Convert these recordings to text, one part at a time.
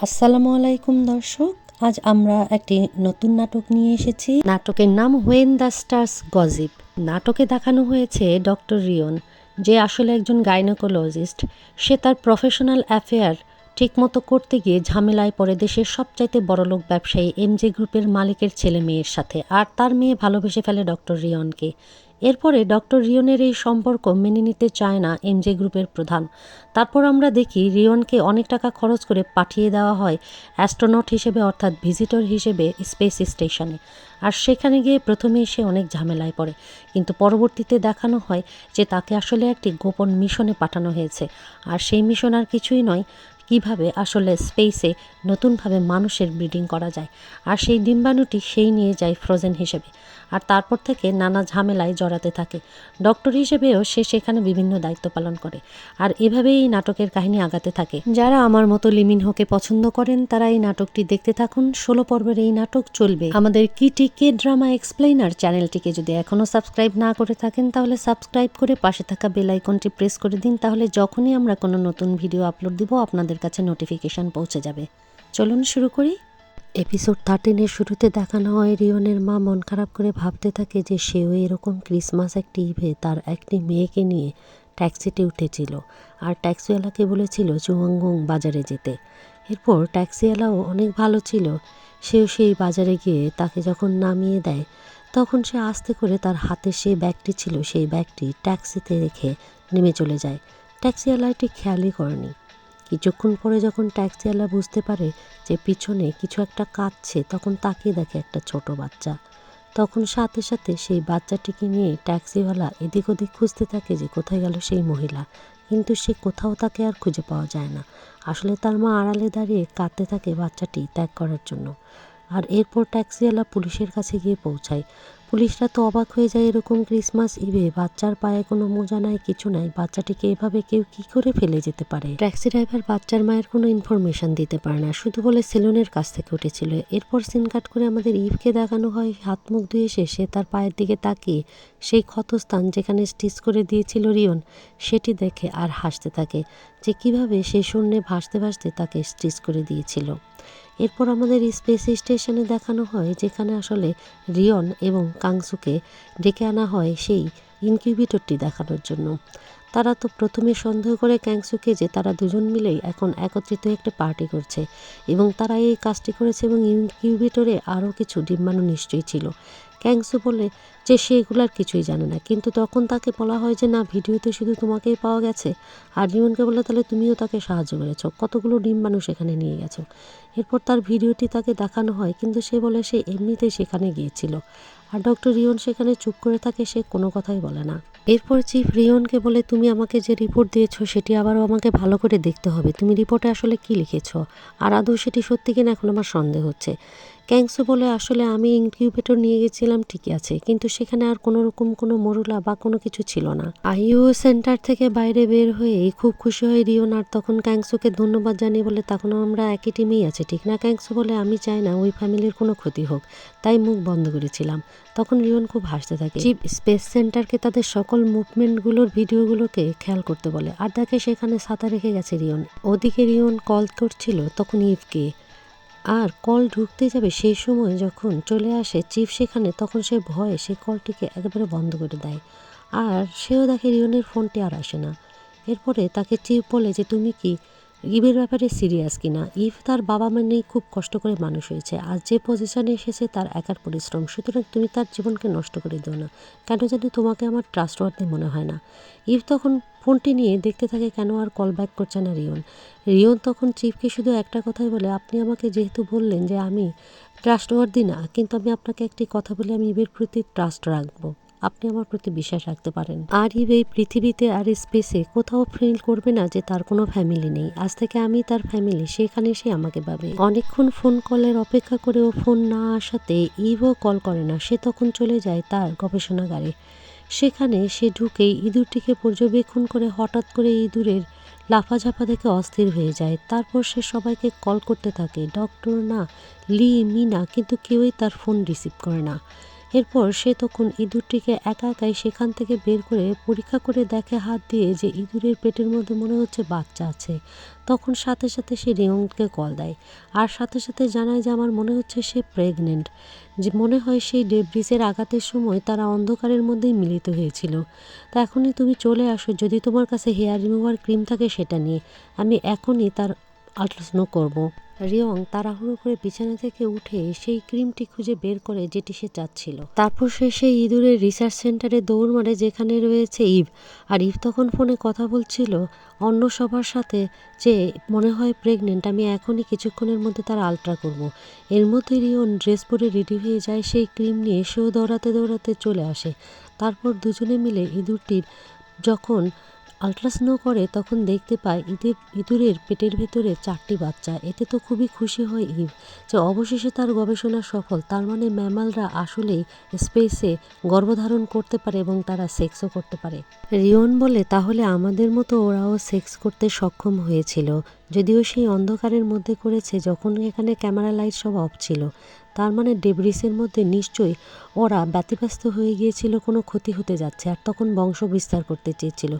আসসালামু আলাইকুম দর্শক, আজ আমরা একটি নতুন নাটক নিয়ে এসেছি। নাটকের নাম হোয়েন দ্য স্টার্স গসিপ। নাটকে দেখানো হয়েছে ডক্টর রিয়ন, যে আসলে একজন গাইনোকোলজিস্ট। সে তার প্রফেশনাল অ্যাফেয়ার ঠিকমতো করতে গিয়ে ঝামেলায় পড়ে দেশের সবচাইতে বড়লোক ব্যবসায়ী এমজে গ্রুপের মালিকের ছেলে মেয়ের সাথে, আর তার মেয়ে ভালোবেসে ফেলে ডক্টর রিয়নকে। এরপরে ডক্টর রিয়নের এই সম্পর্ক মেনে নিতে চায় না এমজে গ্রুপের প্রধান। তারপর আমরা দেখি রিয়নকে অনেক টাকা খরচ করে পাঠিয়ে দেওয়া হয় অ্যাস্ট্রোনট হিসেবে, অর্থাৎ ভিজিটর হিসেবে স্পেস স্টেশনে। আর সেখানে গিয়ে প্রথমে সে অনেক ঝামেলায় পড়ে, কিন্তু পরবর্তীতে দেখানো হয় যে তাকে আসলে একটি গোপন মিশনে পাঠানো হয়েছে। আর সেই মিশন আর কিছুই নয়, কিভাবে আসলে স্পেসে নতুনভাবে মানুষের ব্রিডিং করা যায়। আর সেই ডিম্বাণুটি সেই নিয়ে যায় ফ্রোজেন হিসেবে। আর তারপর থেকে নানা ঝামেলায় জড়াতে থাকে। ডক্টর হিসেবেও সে সেখানে বিভিন্ন দায়িত্ব পালন করে। আর এভাবেই এই নাটকের কাহিনী আগাতে থাকে। যারা আমার মতো লিমিন হোকে পছন্দ করেন তারা এই নাটকটি দেখতে থাকুন। 16 পর্বের এই নাটক চলবে আমাদের কে ড্রামা এক্সপ্লেইনার চ্যানেলটিকে যদি এখনও সাবস্ক্রাইব না করে থাকেন তাহলে সাবস্ক্রাইব করে পাশে থাকা বেল আইকনটি প্রেস করে দিন, তাহলে যখনই আমরা কোনো নতুন ভিডিও আপলোড দিব আপনাদের কাছে নোটিফিকেশন পৌঁছে যাবে। চলুন শুরু করি। এপিসোড 13-এর শুরুতে দেখানো হয় রিয়নের মা মন খারাপ করে ভাবতে থাকে যে সেও এরকম ক্রিসমাস একটি ইভে তার একটি মেয়েকে নিয়ে ট্যাক্সিতে উঠেছিল, আর ট্যাক্সিওয়ালাকে বলেছিল চুয়াঙ্গং বাজারে যেতে। এরপর ট্যাক্সিওয়ালাও অনেক ভালো ছিল, সেও সেই বাজারে গিয়ে তাকে যখন নামিয়ে দেয় তখন সে আস্তে করে তার হাতে সেই ব্যাগটি ছিল সেই ব্যাগটি ট্যাক্সিতে রেখে নেমে চলে যায়। ট্যাক্সিওয়ালা এটি খেয়ালই করেনি। কিছুক্ষণ পরে যখন ট্যাক্সিওয়ালা বুঝতে পারে যে পিছনে কিছু একটা কাঁদছে, তখন তাকিয়ে দেখে একটা ছোট বাচ্চা। তখন সাথে সাথে সেই বাচ্চাটিকে নিয়ে ট্যাক্সিওয়ালা এদিক ওদিক খুঁজতে থাকে যে কোথায় গেল সেই মহিলা, কিন্তু সে কোথাও তাকে আর খুঁজে পাওয়া যায় না। আসলে তার মা আড়ালে দাঁড়িয়ে কাঁদতে থাকে বাচ্চাটি ত্যাগ করার জন্য। আর এরপর ট্যাক্সিওয়ালা পুলিশের কাছে গিয়ে পৌঁছায়। পুলিশরা তো অবাক হয়ে যায়, এরকম ক্রিসমাস ইভে বাচ্চার পায়ে কোনো মোজা নাই, কিছু নাই, বাচ্চাটিকে এভাবে কেউ কি করে ফেলে যেতে পারে। ট্যাক্সি ড্রাইভার বাচ্চার মায়ের কোনো ইনফরমেশন দিতে পারে না, শুধু বলে সেলুনের কাছ থেকে উঠেছিল। এরপর সিন কাট করে আমাদের ইভকে দেখানো হয় হাত মুখ ধুয়ে এসে সে তার পায়ের দিকে তাকিয়ে সেই ক্ষতস্থান যেখানে স্টিচ করে দিয়েছিল রিয়ন সেটি দেখে আর হাসতে থাকে যে কিভাবে সে শূন্যে ভাসতে ভাসতে তাকে স্টিচ করে দিয়েছিল। এরপর আমাদের স্পেস স্টেশনে দেখানো হয় যেখানে আসলে রিয়ন এবং কাংসুকে ডেকে আনা হয় সেই ইনকিউবেটরটি দেখানোর জন্য। তারা তো প্রথমে সন্দেহ করে ক্যাংসুকে যে তারা দুজন মিলেই এখন একত্রিত একটা পার্টি করছে এবং তারা এই কাজটি করেছে এবং ইনকিউবেটরে আরও কিছু ডিম্বাণু নিশ্চয়ই ছিল। ক্যাংসু বলে যে সে এগুলার কিছুই জানে না, কিন্তু তখন তাকে বলা হয় যে না, ভিডিওতে শুধু তোমাকেই পাওয়া গেছে। আর রিয়নকে বলে তাহলে তুমিও তাকে সাহায্য করেছো, কতগুলো ডিম্বাণু সেখানে নিয়ে গেছো। এরপর তার ভিডিওটি তাকে দেখানো হয়, কিন্তু সে বলে সে এমনিতেই সেখানে গিয়েছিল। আর ডক্টর রিয়ন সেখানে চুপ করে থাকে, সে কোনো কথাই বলে না। এরপর চিফ রিয়নকে বলে তুমি আমাকে যে রিপোর্ট দিয়েছো সেটি আবারও আমাকে ভালো করে দেখতে হবে, তুমি রিপোর্টে আসলে কি লিখেছো আর আদৌ সেটি সত্যি কিনা এখন আমার সন্দেহ হচ্ছে। ক্যাংসু বলে আসলে আমি ইনকিউবেটর নিয়ে গেছিলাম ঠিকই আছে, কিন্তু সেখানে আর কোনো রকম কোনো মরুলা বা কোনো কিছু ছিল না। আইইউ সেন্টার থেকে বাইরে বের হয়ে খুব খুশি হয় রিয়ন, আর তখন ক্যাংসুকে ধন্যবাদ জানিয়ে বলে তখন আমরা একই টিমেই আছি ঠিক না। ক্যাংসু বলে আমি চাই না ওই ফ্যামিলির কোনো ক্ষতি হোক, তাই মুখ বন্ধ করেছিলাম। তখন রিয়ন খুব হাসতে থাকে। চিফ স্পেস সেন্টারকে তাদের সকল মুভমেন্টগুলোর ভিডিওগুলোকে খেয়াল করতে বলে, আর দেখে সেখানে ছাতা রেখে গেছে রিয়ন। ওদিকে রিয়ন কল করছিল তখন ইভকে, আর কল ঢুকতে যাবে সেই সময় যখন চলে আসে চিফ সেখানে, তখন সে ভয়ে সেই কলটিকে একেবারে বন্ধ করে দেয়। আর সেও দেখে রিয়নের ফোনটি আর আসে না। এরপরে তাকে চিফ বলে যে তুমি কি ইভের ব্যাপারে সিরিয়াস কিনা। ইভ তার বাবা মা নেই, খুব কষ্ট করে মানুষ হয়েছে, আর যে পজিশনে এসেছে তার একার পরিশ্রম, সুতরাং তুমি তার জীবনকে নষ্ট করে দিও না। কেন জানি তোমাকে আমার ট্রাস্টওয়ার্দি মনে হয় না। ইভ তখন ফোনটি নিয়ে দেখতে থাকে কেন আর কল ব্যাক করছে না রিয়ন। রিয়ন তখন চিফকে শুধু একটা কথাই বলে, আপনি আমাকে যেহেতু বললেন যে আমি ট্রাস্টওয়ার্দি না, কিন্তু আমি আপনাকে একটি কথা বলি, আমি ইভের প্রতি ট্রাস্ট রাখবো, আপনি আমার প্রতি বিশ্বাস রাখতে পারেন। আর ইভ এই পৃথিবীতে আর স্পেসে কোথাও ফিল করবে না যে তার কোনো ফ্যামিলি নেই। আজ থেকে আমি তার ফ্যামিলি, সেখানে সে আমাকে পাবে। অনেকক্ষণ ফোন কলের অপেক্ষা করেও ফোন না আসাতে ইভও কল করে না, সে তখন চলে যায় তার গবেষণাগারে। সেখানে সে ঢুকেই ইঁদুরটিকে পর্যবেক্ষণ করে হঠাৎ করে ইঁদুরের লাফাঝাপা দেখে অস্থির হয়ে যায়। তারপর সে সবাইকে কল করতে থাকে, ডক্টর না, লি, মিনা, কিন্তু কেউই তার ফোন রিসিভ করে না। এরপর সে তখন ইঁদুরটিকে একা একাই সেখান থেকে বের করে পরীক্ষা করে দেখে হাত দিয়ে যে ইঁদুরের পেটের মধ্যে মনে হচ্ছে বাচ্চা আছে। তখন সাথে সাথে সে রিয়নকে কল দেয় আর সাথে সাথে জানায় যে আমার মনে হচ্ছে সে প্রেগনেন্ট। যে মনে হয় সেই ব্রিজের আঘাতের সময় তারা অন্ধকারের মধ্যেই মিলিত হয়েছিল। তা এখনই তুমি চলে আসো, যদি তোমার কাছে হেয়ার রিমুভার ক্রিম থাকে সেটা নিয়ে, আমি এখনই তার আল্ট্রাসাউন্ড করব। রিয়ং তাড়াহুড়ো করে বিছানা থেকে উঠে সেই ক্রিমটি খুঁজে বের করে যেটি সে চাচ্ছিল। তারপর সে সেই ইঁদুরের রিসার্চ সেন্টারে দৌড় মারে যেখানে রয়েছে ইভ। আর ইভ তখন ফোনে কথা বলছিল অন্য সবার সাথে যে মনে হয় প্রেগনেন্ট, আমি এখনই কিছুক্ষণের মধ্যে তার আলট্রা করব। এর মধ্যে রিয়ন ড্রেস পরে রেডি হয়ে যায় সেই ক্রিম নিয়ে, সেও দৌড়াতে দৌড়াতে চলে আসে। তারপর দুজনে মিলে ইঁদুরটির যখন আল্ট্রাসাউন্ড করে তখন দেখতে পায় ইঁদুরের পেটের ভেতরে 4টি বাচ্চা। এতে তো খুবই খুশি হয় ইভ যে অবশেষে তার গবেষণা সফল। তার মানে ম্যামালরা আসলেই স্পেসে গর্ভধারণ করতে পারে এবং তারা সেক্সও করতে পারে। রিয়ন বলে তাহলে আমাদের মতো ওরাও সেক্স করতে সক্ষম হয়েছিল, যদিও সেই অন্ধকারের মধ্যে করেছে যখন এখানে ক্যামেরা লাইট সব অফ ছিল। তার মানে ডেব্রিসের মধ্যে নিশ্চয়ই ওরা ব্যতিব্যস্ত হয়ে গিয়েছিল, কোনো ক্ষতি হতে যাচ্ছে, আর তখন বংশ বিস্তার করতে চেয়েছিল।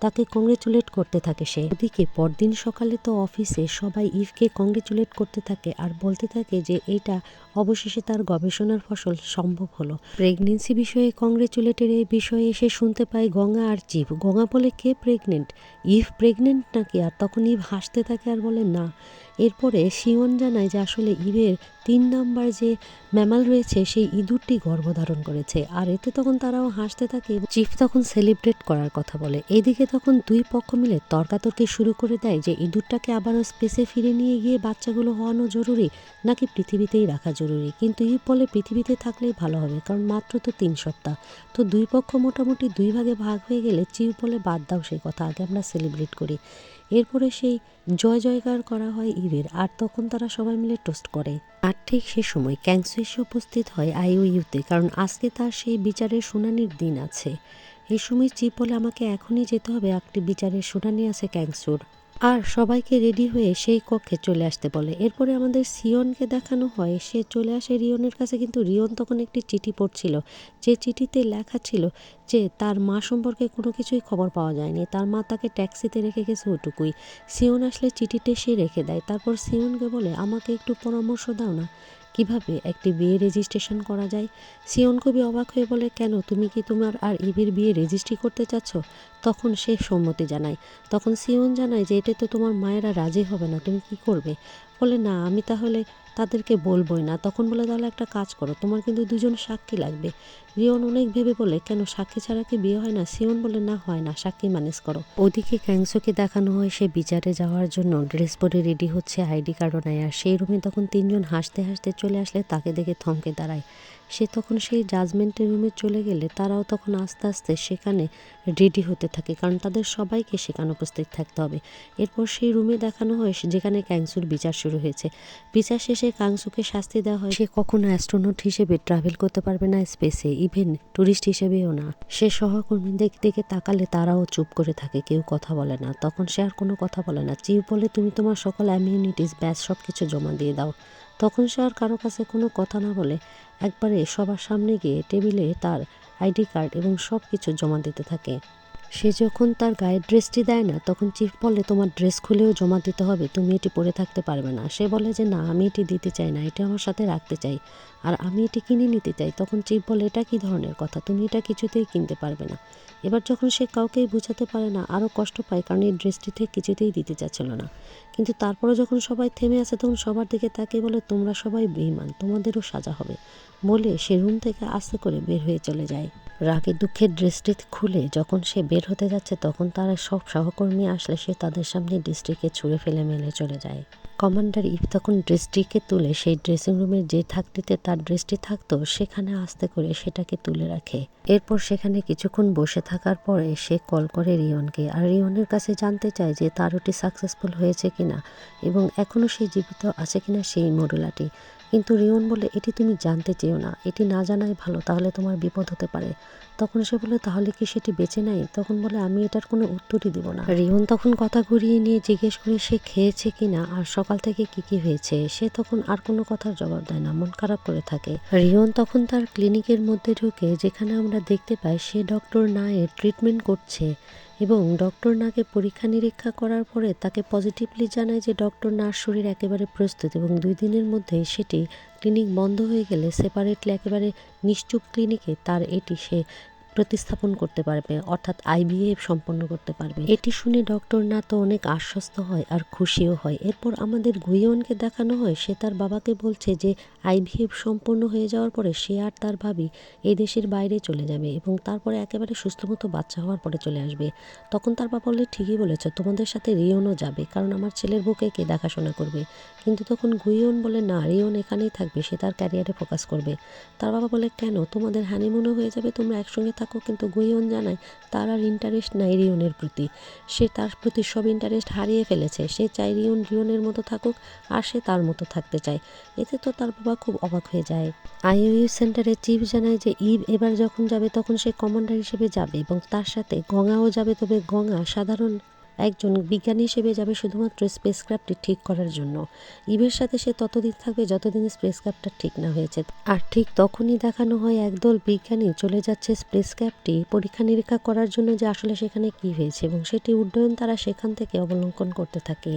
তাকে কংগ্রেচুলেট করতে থাকে সে। ওদিকে পরদিন সকালে তো অফিসে সবাই ইভকে কংগ্রেচুলেট করতে থাকে আর বলতে থাকে যে এইটা অবশেষে তার গবেষণার ফসল সম্ভব হলো। প্রেগনেন্সি বিষয়ে কংগ্রেচুলেটের এই বিষয়ে এসে শুনতে পায় গঙ্গা আর চিফ। গঙ্গা বলে কে প্রেগনেন্ট, ইভ প্রেগনেন্ট নাকি? আর তখন ইভ হাসতে থাকে আর বলে না। এরপরে শিওন জানায় যে আসলে ইভের 3 নাম্বার যে ম্যামাল রয়েছে সেই ইঁদুরটি গর্ভধারণ করেছে। আর এতে তখন তারাও হাসতে থাকে। চিফ তখন সেলিব্রেট করার কথা বলে। এদিকে তখন দুই পক্ষ মিলে তর্কাতর্কি শুরু করে দেয় যে ইঁদুরটাকে আবারও স্পেসে ফিরে নিয়ে গিয়ে বাচ্চাগুলো হওয়ানো জরুরি নাকি পৃথিবীতেই রাখা জরুরি। কিন্তু ইভ বলে পৃথিবীতে থাকলেই ভালো হবে, কারণ মাত্র তো 3 সপ্তাহ। তো দুই পক্ষ মোটামুটি 2 ভাগে ভাগ হয়ে গেলে চিফ বলে বাদ দাও সেই কথা, আগে আমরা সেলিব্রেট করি। এরপরে সেই জয় জয়কার করা হয় ইভের, আর তখন তারা সবাই মিলে টোস্ট করে। আর ঠিক সে সময় ক্যাংসু এসে উপস্থিত হয় আইওইউতে, কারণ আজকে তার সেই বিচারের শুনানির দিন আছে। এই সময় চিফ বলে আমাকে এখনই যেতে হবে, একটি বিচারের শুনানি আছে ক্যাংসুর। আর সবাইকে রেডি হয়ে সেই কক্ষে চলে আসতে বলে। এরপরে আমাদের সিয়নকে দেখানো হয়, সে চলে আসে রিয়নের কাছে, কিন্তু রিয়ন তখন একটি চিঠি পড়ছিল, যে চিঠিতে লেখা ছিল যে তার মা সম্পর্কে কোনো কিছুই খবর পাওয়া যায়নি, তার মা তাকে ট্যাক্সিতে রেখে গেছে ওটুকুই। সিয়ন আসলে চিঠিতে সে রেখে দেয়। তারপর সিয়নকে বলে আমাকে একটু পরামর্শ দাও না, কিভাবে একটি বিয়ে রেজিস্ট্রেশন করা যায়। সিয়ন খুবই অবাক হয়ে বলে কেন, তুমি কি তোমার আর ইভির বিয়ে রেজিস্ট্রি করতে চাচ্ছ? তখন সে সম্মতি জানায়। তখন সিয়ন জানায় যে এটা তো তোমার মায়েরা রাজি হবে না, তুমি কি করবে? বলে না, আমি তাহলে তাদেরকে বলবোই না। তখন বলে তাহলে একটা কাজ করো, তোমার কিন্তু 2জন সাক্ষী লাগবে। রিয়ন অনেক ভেবে বলে কেন, সাক্ষী ছাড়া কি বিয়ে হয় না? সিয়ন বলে না, হয় না, সাক্ষী ম্যানেজ করো। ওদিকে ক্যাংসোকে দেখানো হয় সে বিচারে যাওয়ার জন্য ড্রেস পরে রেডি হচ্ছে, আইডি কার্ডও নেয়। আর সেই রুমে তখন 3জন হাসতে হাসতে চলে আসলে তাকে দেখে থমকে দাঁড়ায়। সে তখন সেই জাজমেন্টের রুমে চলে গেলে তারাও তখন আস্তে আস্তে সেখানে রেডি হতে থাকে, কারণ তাদের সবাইকে সেখানে উপস্থিত থাকতে হবে। এরপর সেই রুমে দেখানো হয় যেখানে ক্যাংসুর বিচার শুরু হয়েছে। বিচার শেষে ক্যাংসুকে শাস্তি দেওয়া হয়, সে কখনো অ্যাস্ট্রোনট হিসেবে ট্রাভেল করতে পারবে না স্পেসে, ইভেন ট্যুরিস্ট হিসেবেও না। সে সহকর্মীদের দিকে তাকালে তারাও চুপ করে থাকে, কেউ কথা বলে না। তখন সে আর কোনো কথা বলে না। চিফ বলে তুমি তোমার সকল অ্যামিউনিটিস ব্যাস সব কিছু জমা দিয়ে দাও। তখন সে আর কারো কাছে কোনো কথা না বলে একবারে সবার সামনে গিয়ে টেবিলে তার আইডি কার্ড এবং সব কিছু জমা দিতে থাকে। সে যখন তার গায়ের ড্রেসটি দেয় না, তখন চিফ বলে তোমার ড্রেস খুলেও জমা দিতে হবে, তুমি এটি পরে থাকতে পারবে না। সে বলে যে না, আমি এটি দিতে চাই না, এটা আমার সাথে রাখতে চাই, আর আমি এটি কিনে নিতে চাই। তখন চিফ বলে এটা কি ধরনের কথা, তুমি এটা কিছুতেই কিনতে পারবে না। এবার যখন সে কাউকেই বোঝাতে পারে না, আরও কষ্ট পায়, কারণ এই ড্রেসটি থেকে কিছুতেই দিতে চাচ্ছিল না। কিন্তু তারপরে যখন সবাই থেমে আসে তখন সবার দিকে তাকে বলে তোমরা সবাই বেঈমান, তোমাদেরও সাজা হবে, বলে সে রুম থেকে আস্তে করে বের হয়ে চলে যায়। রাগে দুঃখের ড্রেসটি খুলে যখন সে বের হতে যাচ্ছে তখন তারা সব সহকর্মী আসলে সে তাদের সামনে ড্রেসটিকে ছুঁড়ে ফেলে মেলে চলে যায়। কমান্ডার ইভ তখন ড্রেসটিকে তুলে সেই ড্রেসিং রুমের যে থাকটিতে তার ড্রেসটি থাকতো সেখানে আস্তে করে সেটাকে তুলে রাখে। এরপর সেখানে কিছুক্ষণ বসে থাকার পরে সে কল করে রিয়নকে, আর রিয়নের কাছে জানতে চায় যে তার ওটি সাকসেসফুল হয়েছে কিনা এবং এখনও সে জীবিত আছে কিনা সেই মডুলাটি। কিন্তু রিয়ন বলে, এটি তুমি জানতে চেও না, এটি না জানাই ভালো, তাহলে তোমার বিপদ হতে পারে। তখন সে বলে, তাহলে কি সেটি বেঁচে নেয়? তখন বলে, আমি এটার কোনো উত্তরই দিব না। রিয়ন তখন কথা ঘুরিয়ে নিয়ে জিজ্ঞেস করে সে খেয়েছে কিনা আর সকাল থেকে কি হয়েছে। সে তখন আর কোনো কথার জবাব দেয় না, মন খারাপ করে থাকে। রিয়ন তখন তার ক্লিনিকের মধ্যে ঢুকে, যেখানে আমরা দেখতে পাই সে ডক্টর নায়ের ট্রিটমেন্ট করছে এবং ডক্টর নাকে পরীক্ষা নিরীক্ষা করার পরে তাকে পজিটিভলি জানায় যে ডক্টর নার শরীর একেবারে প্রস্তুত এবং 2 দিনের মধ্যে সেটি ক্লিনিক বন্ধ হয়ে গেলে সেপারেটলি একেবারে নিশ্চুপ ক্লিনিকে তার এটি সে প্রতিস্থাপন করতে পারবে, অর্থাৎ আইভিএফ সম্পন্ন করতে পারবে। এটি শুনে ডক্টর না তো অনেক আশ্বস্ত হয় আর খুশিও হয়। এরপর আমাদের গুইয়নকে দেখানো হয়, সে তার বাবাকে বলছে যে আইভিএফ সম্পন্ন হয়ে যাওয়ার পরে সে আর তার ভাবি এই দেশের বাইরে চলে যাবে এবং তারপরে একেবারে সুস্থ মতো বাচ্চা হওয়ার পরে চলে আসবে। তখন তার বাবা বলে, ঠিকই বলেছ, তোমাদের সাথে রিয়নও যাবে, কারণ আমার ছেলের বুকে কে দেখাশোনা করবে। কিন্তু তখন গুইয়ন বলে, না, রিয়ন এখানেই থাকবে, সে তার ক্যারিয়ারে ফোকাস করবে। তার বাবা বলে, কেন, তোমাদের হানিমুনও হয়ে যাবে, তোমরা একসঙ্গে থাকো। কিন্তু গুইয়ন জানায় তার আর ইন্টারেস্ট নাই রিয়নের প্রতি, সে তার প্রতি সব ইন্টারেস্ট হারিয়ে ফেলেছে। সে চায় রিয়নের মতো থাকুক আর সে তার মতো থাকতে চায়। এতে তো তার বাবা খুব অবাক হয়ে যায়। আইইউ সেন্টারে চিফ জানায় যে ইভ এবার যখন যাবে তখন সে কমান্ডার হিসেবে যাবে এবং তার সাথে গঙাও যাবে। তবে গঙা সাধারণ একজন বিজ্ঞানী হিসেবে যাবে শুধুমাত্র স্পেসক্রাফটটি ঠিক করার জন্য। ইভের সাথে সে ততদিন থাকবে যতদিন স্পেসক্রাফটটা ঠিক না হয়েছে। আর ঠিক তখনই দেখানো হয় একদল বিজ্ঞানী চলে যাচ্ছে স্পেসক্রাফটটি পরীক্ষা নিরীক্ষা করার জন্য যে আসলে সেখানে কি হয়েছে এবং সেটি উড্ডয়ন তারা সেখান থেকে অবলম্বন করতে থাকে।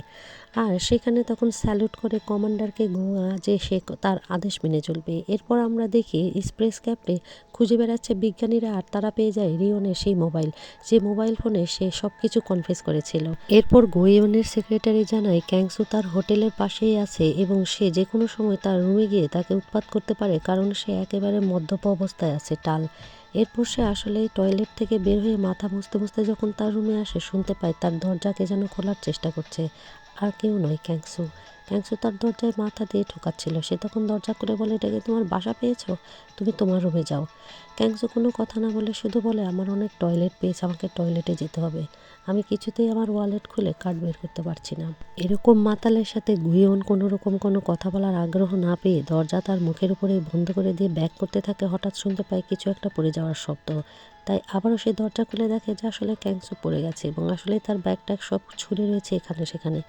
আর সেখানে তখন স্যালুট করে কমান্ডারকে গোয়া যে সে তার আদেশ মেনে চলবে। এরপর আমরা দেখি স্পেসক্রাফটে খুঁজে বেড়াচ্ছে বিজ্ঞানীরা আর তারা পেয়ে যায় রিয়নের সেই মোবাইল, যে মোবাইল ফোনে সে সব কিছু কনফেস করেছিল। এরপর গোয়েনের সেক্রেটারি জানায় ক্যাংসু তার হোটেলের পাশেই আছে এবং সে যে কোনো সময় তার রুমে গিয়ে তাকে উৎপাত করতে পারে, কারণ সে একেবারে মদ্যপ অবস্থায় আছে টাল। এরপর সে আসলে টয়লেট থেকে বের হয়ে মাথা মুছতে মুছতে যখন তার রুমে আসে, শুনতে পায় তার দরজাকে যেন খোলার চেষ্টা করছে। আর কেউ নয়, ক্যাংসু। ক্যাংসু তার দরজায় মাথা দিয়ে ঠোকাচ্ছিল। সে তখন দরজা করে বলে, এটাকে তোমার বাসা পেয়েছো, তুমি তোমার রুমে যাও। ক্যাংসু কোনো কথা না বলে শুধু বলে, আমার অনেক টয়লেট পেয়েছে, আমাকে টয়লেটে যেতে হবে, আমি কিছুতেই আমার ওয়ালেট খুলে কার্ড বের করতে পারছি না। এরকম মাতালের সাথে গুইয়ন কোনো রকম কোনো কথা বলার আগ্রহ না পেয়ে দরজা তার মুখের উপরে বন্ধ করে দিয়ে ব্যাক করতে থাকে। হঠাৎ শুনতে পায় কিছু একটা পড়ে যাওয়ার শব্দ। তাই আবারও সে দরজা খুলে দেখে যে আসলে ক্যাংসু পড়ে গেছে এবং আসলে তার ব্যাগ ট্যাগ সব ছুঁড়ে রয়েছে এখানে সেখানে।